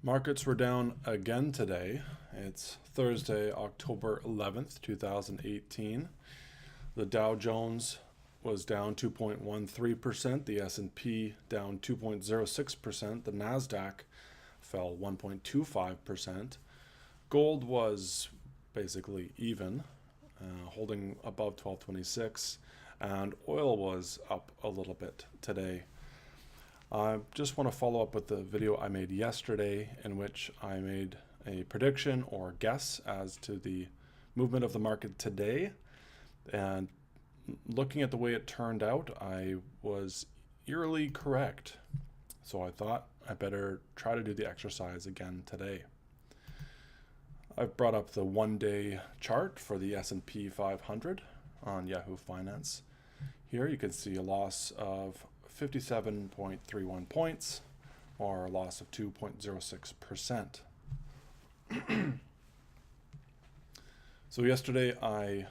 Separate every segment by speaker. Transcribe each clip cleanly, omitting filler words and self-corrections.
Speaker 1: Markets were down again today. It's Thursday, October 11th, 2018. The Dow Jones was down 2.13%, the S&P down 2.06%, the Nasdaq fell 1.25%. Gold was basically even, holding above 1226, and oil was up a little bit today. I just want to follow up with the video I made yesterday in which I made a prediction or guess as to the movement of the market today. And looking at the way it turned out, I was eerily correct. So I thought I better try to do the exercise again today. I've brought up the one-day chart for the S&P 500 on Yahoo Finance. Here you can see a loss of 57.31 points, or a loss of 2.06%. So yesterday I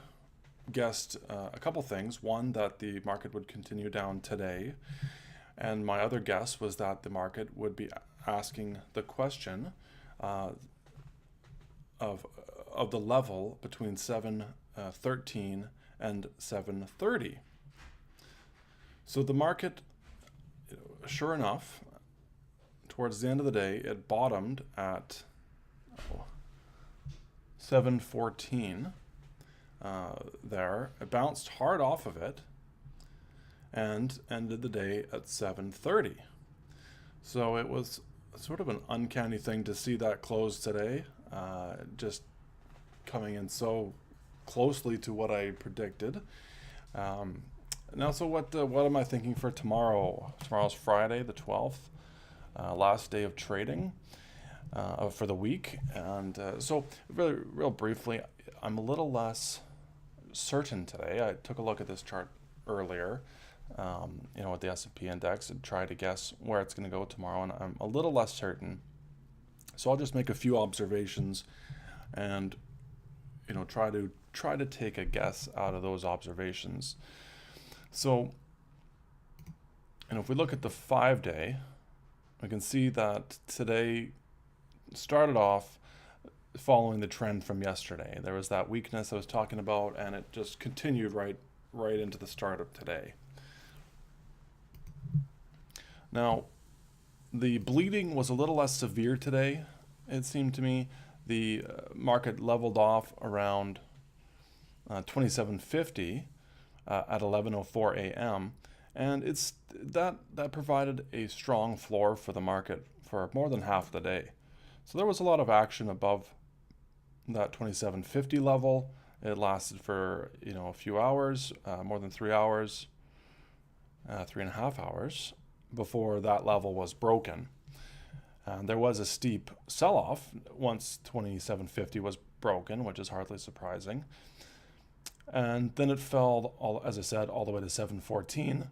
Speaker 1: guessed a couple things. One, that the market would continue down today, and my other guess was that the market would be asking the question of the level between 713 and 730. So the market, sure enough, towards the end of the day, it bottomed at 714 there. It bounced hard off of it and ended the day at 730. So it was sort of an uncanny thing to see that close today, just coming in so closely to what I predicted. Now, so what am I thinking for tomorrow? Tomorrow's Friday, the 12th, last day of trading for the week. And so really, real briefly, I'm a little less certain today. I took a look at this chart earlier, with the S&P index, and tried to guess where it's going to go tomorrow, and I'm a little less certain. So I'll just make a few observations and try to take a guess out of those observations. So, if we look at the 5-day, we can see that today started off following the trend from yesterday. There was that weakness I was talking about, and it just continued right into the start of today. Now, the bleeding was a little less severe today, it seemed to me. The market leveled off around 2750 at 11:04 a.m. and it's that provided a strong floor for the market for more than half the day. So there was a lot of action above that 2750 level. It lasted for a few hours, more than 3 hours, 3.5 hours before that level was broken. And there was a steep sell-off once 2750 was broken, which is hardly surprising. And then it fell, as I said, all the way to 714.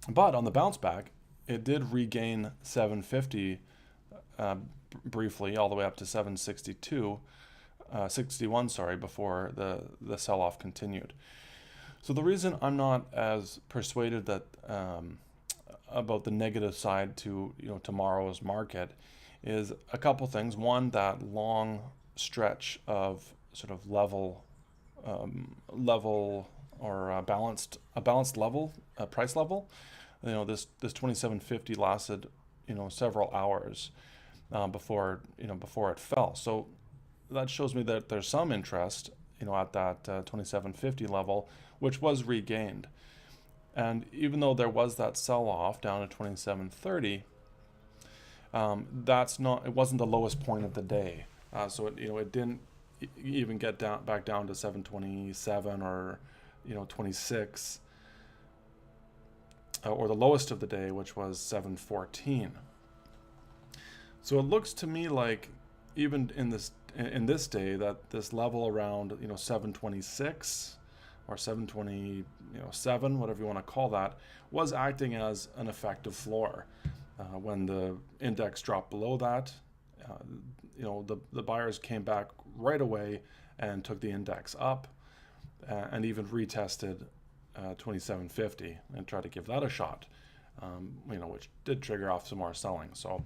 Speaker 1: But on the bounce back, it did regain 750 briefly, all the way up to 61, before the sell-off continued. So the reason I'm not as persuaded that about the negative side to tomorrow's market is a couple things. One, that long stretch of sort of level or balanced level, price level. This 2750 lasted several hours before it fell. So that shows me that there's some interest at that 2750 level, which was regained. And even though there was that sell-off down to 2730, it wasn't the lowest point of the day. So it didn't even get back down to 727 or 26, or the lowest of the day, which was 714. So it looks to me like even in this day that this level around 726 or 727, whatever you want to call that, was acting as an effective floor. When the index dropped below that, the buyers came back right away and took the index up, and even retested 2750 and tried to give that a shot. which did trigger off some more selling. So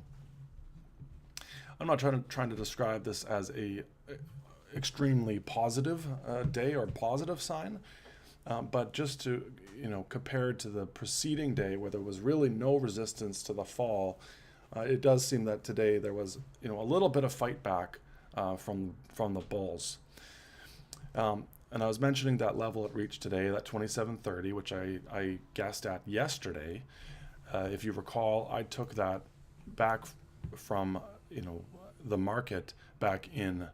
Speaker 1: I'm not trying to describe this as a extremely positive day or positive sign, but just to compared to the preceding day where there was really no resistance to the fall, it does seem that today there was a little bit of fight back from the bulls. And I was mentioning that level it reached today, that 2730, which I guessed at yesterday. If you recall, I took that back from the market back in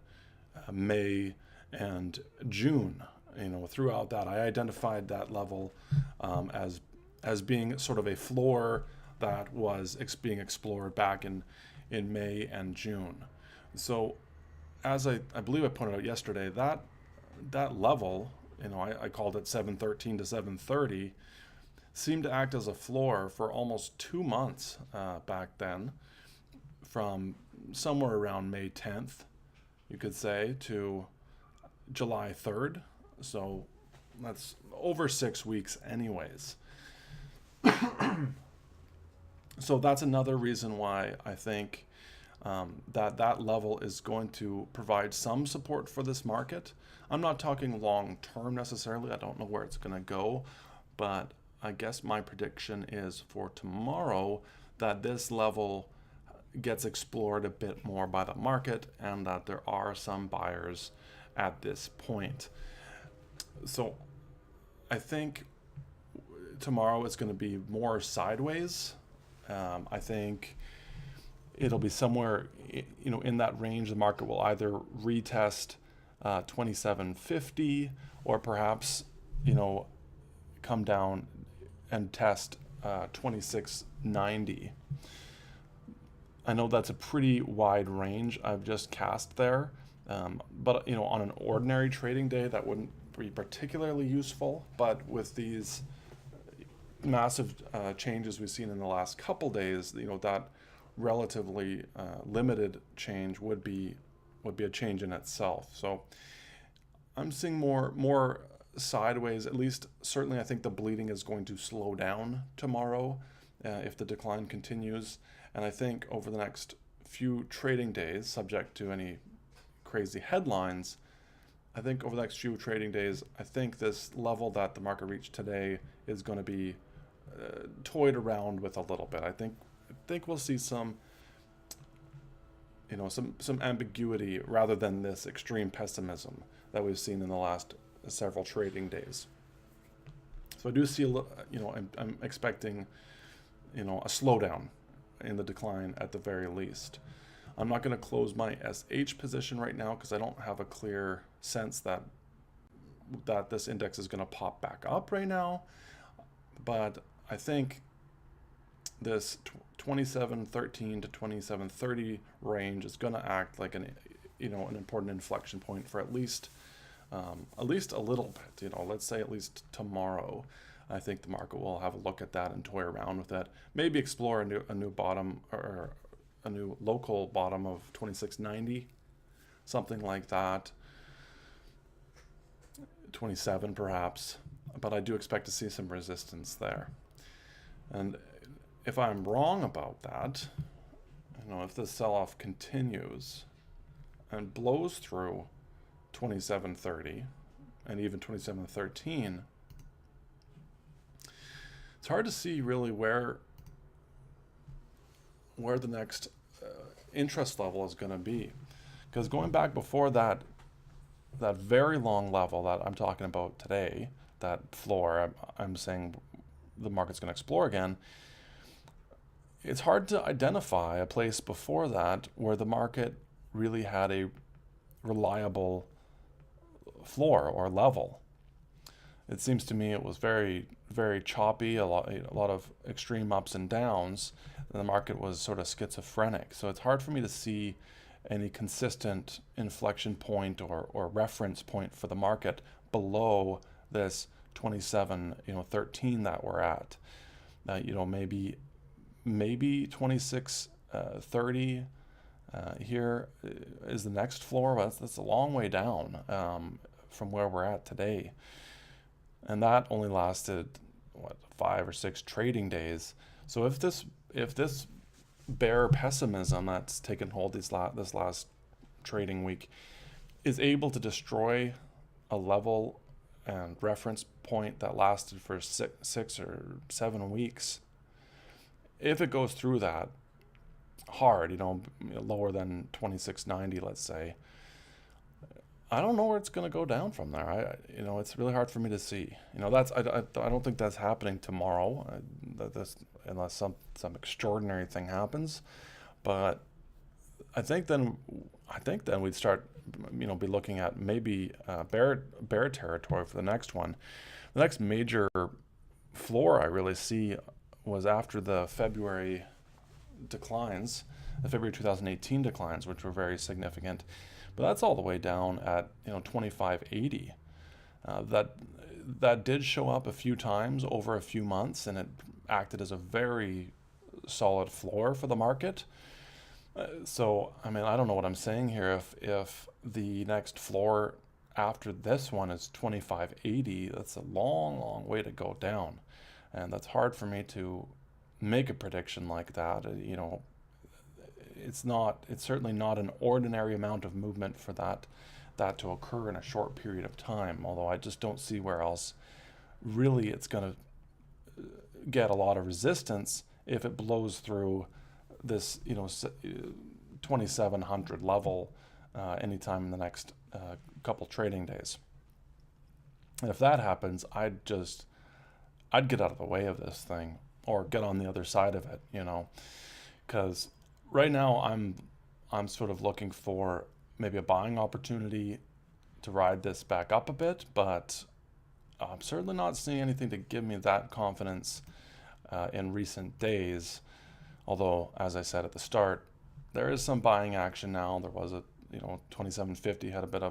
Speaker 1: May and June. Throughout that, I identified that level as being sort of a floor that was being explored back in May and June. So, as I believe I pointed out yesterday, that level, I called it 713 to 730, seemed to act as a floor for almost 2 months back then, from somewhere around May 10th, you could say, to July 3rd. So that's over 6 weeks anyways. So that's another reason why I think that level is going to provide some support for this market. I'm not talking long term necessarily. I don't know where it's going to go, but I guess my prediction is for tomorrow that this level gets explored a bit more by the market and that there are some buyers at this point. So I think tomorrow is going to be more sideways. I think it'll be somewhere in that range. The market will either retest 2750 or perhaps come down and test 2690. I know that's a pretty wide range I've just cast there, but on an ordinary trading day that wouldn't be particularly useful. But with these massive changes we've seen in the last couple days, that relatively limited change would be a change in itself. So I'm seeing more sideways. At least certainly I think the bleeding is going to slow down tomorrow if the decline continues. And I think over the next few trading days, subject to any crazy headlines, I think over the next few trading days, I think this level that the market reached today is going to be toyed around with a little bit. I think we'll see some ambiguity rather than this extreme pessimism that we've seen in the last several trading days. So I do see I'm expecting a slowdown in the decline at the very least. I'm not going to close my SH position right now because I don't have a clear sense that this index is going to pop back up right now. But I think this 2713 to 2730 range is going to act like an important inflection point for at least a little bit. Let's say at least tomorrow. I think the market will have a look at that and toy around with it. Maybe explore a new bottom or a new local bottom of 2690, something like that. 27 perhaps, but I do expect to see some resistance there. And if I'm wrong about that, if this sell-off continues and blows through 2730 and even 2713, it's hard to see really where the next interest level is going to be, because going back before that very long level that I'm talking about today, that floor I'm saying the market's going to explore again, it's hard to identify a place before that where the market really had a reliable floor or level. It seems to me it was very, very choppy, a lot of extreme ups and downs, and the market was sort of schizophrenic. So it's hard for me to see any consistent inflection point or reference point for the market below this 2713 that we're at. Maybe 2630 here is the next floor, but that's a long way down from where we're at today. And that only lasted 5 or 6 trading days. So if this bear pessimism that's taken hold this last trading week is able to destroy a level and reference point that lasted for 6 or 7 weeks, if it goes through that hard, lower than 2690, let's say, I don't know where it's going to go down from there. It's really hard for me to see. I don't think that's happening tomorrow, unless some extraordinary thing happens. But I think then we'd start, be looking at maybe bear territory for the next one. The next major floor I really see was after the February declines, the February 2018 declines, which were very significant. But that's all the way down at 2580. That did show up a few times over a few months, and it acted as a very solid floor for the market. So I mean, I don't know what I'm saying here. If the next floor after this one is 2580, that's a long way to go down, and that's hard for me to make a prediction like that. It's certainly not an ordinary amount of movement for that to occur in a short period of time, although I just don't see where else really it's going to get a lot of resistance if it blows through this 2700 level anytime in the next couple trading days. And if that happens, I'd get out of the way of this thing or get on the other side of it, because right now I'm sort of looking for maybe a buying opportunity to ride this back up a bit, but I'm certainly not seeing anything to give me that confidence in recent days. Although, as I said at the start, there is some buying action now. There was 2750 had a bit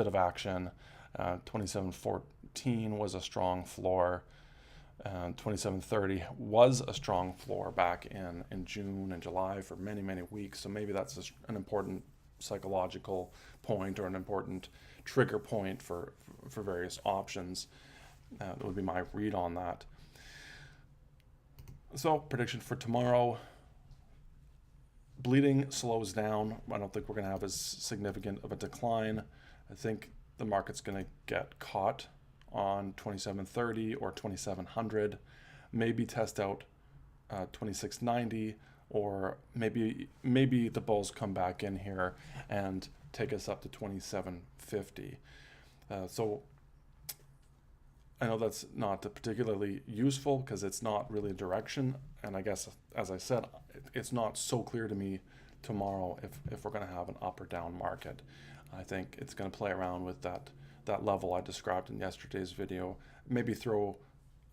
Speaker 1: of action. 2714 was a strong floor. 2730 was a strong floor back in June and July for many weeks. So maybe that's an important psychological point or an important trigger point for various options. That would be my read on that. So prediction for tomorrow: bleeding slows down. I don't think we're going to have as significant of a decline. I think the market's going to get caught on 2730 or 2700, maybe test out 2690, or maybe the bulls come back in here and take us up to 2750. So I know that's not particularly useful because it's not really a direction, and I guess, as I said, it's not so clear to me tomorrow if we're going to have an up or down market. I think it's going to play around with that level I described in yesterday's video. Maybe throw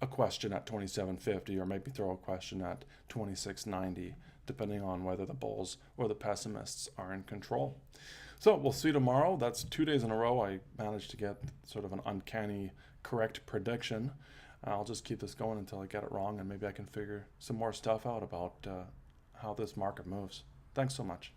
Speaker 1: a question at 2750, or maybe throw a question at 2690, depending on whether the bulls or the pessimists are in control. So we'll see tomorrow. That's 2 days in a row I managed to get sort of an uncanny correct prediction. I'll just keep this going until I get it wrong, and maybe I can figure some more stuff out about how this market moves. Thanks so much.